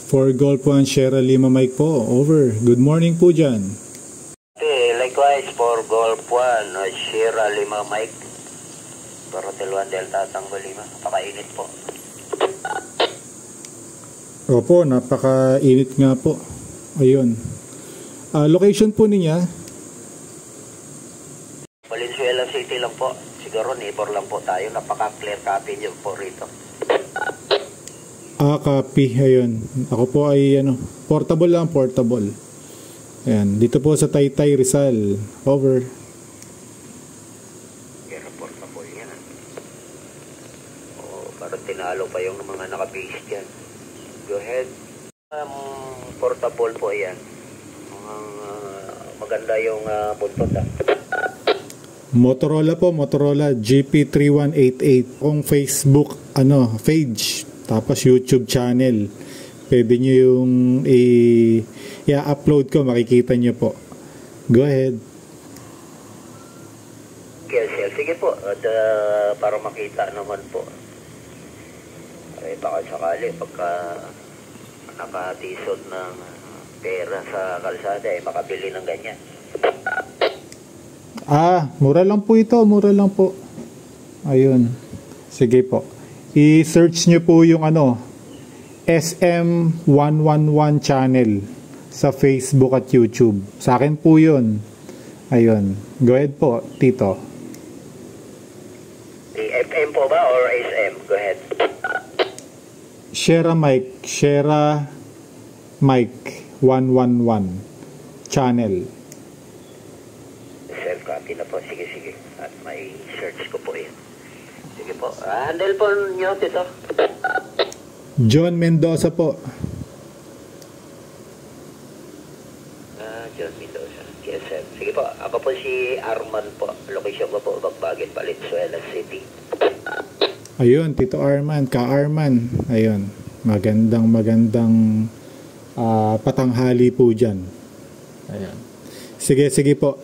For Golf 1, Sierra Lima Mike po. Over. Good morning po dyan. Likewise, for Golf 1, Sierra Lima Mike. Para Hotel 1 Delta Tango Lima. Napakainit po. Opo, napakainit nga po. Ayun. Location po niya? Valenzuela City lang po. Siguro neighbor lang po tayo. Napaka-clear copy niyo po rito. Copy. Ayun. Ako po ay portable lang, portable. Ayan. Dito po sa Taytay, Rizal. Over. Pero portable yan. Parang tinalo pa yung mga naka-base dyan. Go ahead. Portable po yan. Maganda yung buntot Motorola po, Motorola GP3188. Kung Facebook, page. Tapos YouTube channel. Pwede nyo yung i-upload ko, makikita nyo po. Go ahead. Sige po. At para makita naman po. Ay baka sakali pagka nakatisod ng pera sa kalsada makabili ng ganyan. Mura lang po ito. Mura lang po. Ayun. Sige po. I-search nyo po yung SM111 channel sa Facebook at YouTube. Sa akin po yun. Ayun. Go ahead po, Tito. FM po ba or SM? Go ahead. Sierra Mike 111 channel. Self-copy na po. Sige. At may search ko po yun. Sige po. Handle po nyo, Tito. John Mendoza po. John Mendoza. GSM. Sige po. Ako po si Arman po. Location ko po, Bagbagin, Valenzuela City. Ayun, Tito Arman. Ka-Arman. Ayun. Magandang patanghali po dyan. Ayun. Sige po.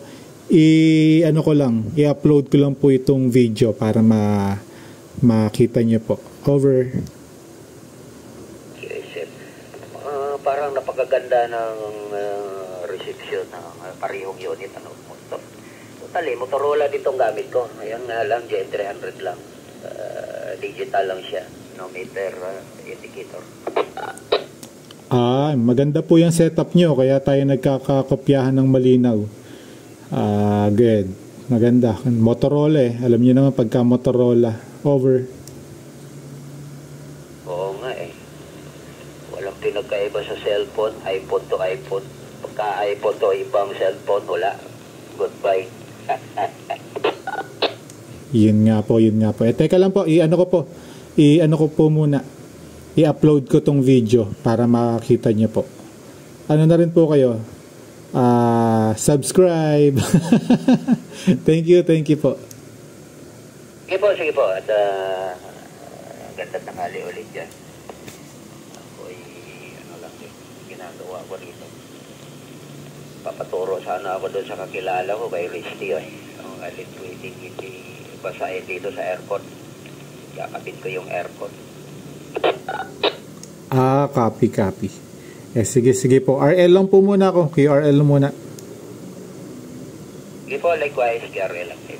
I-upload ko lang po itong video para makita nyo po. Over. Parang napakaganda ng reception ng parehong unit. Totally, Motorola ditong gamit ko. Ayan nga lang, Gen300 lang. Digital lang siya. No meter indicator. Maganda po yung setup nyo. Kaya tayo nagkakakopyahan ng malinaw. Good. Maganda. Motorola Alam niyo naman pagka Motorola. Over. Oo nga Walang pinagkaiba sa cellphone. iPhone to iPhone. Pagka iPhone to ibang cellphone, wala. Goodbye. Yun nga po. Teka lang po. I-ano ko po muna. I-upload ko tong video para makita niyo po. Na rin po kayo. Subscribe. Thank you po. Sige po. At ganda tanghali ulit dyan. Ako'y ginagawa ko rito. Papaturo sana ako doon sa kakilala ko kay Risty ang alit waiting hindi basahin dito sa airport. Kakapit ko yung airport. Copy. Sige po. RL lang po muna ako. QRL lang muna. Sige po, likewise, QRL lang din.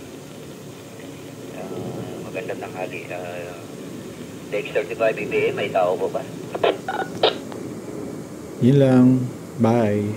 Magandang tanghali. X35 BBM, may tao po ba? Yun lang. Bye.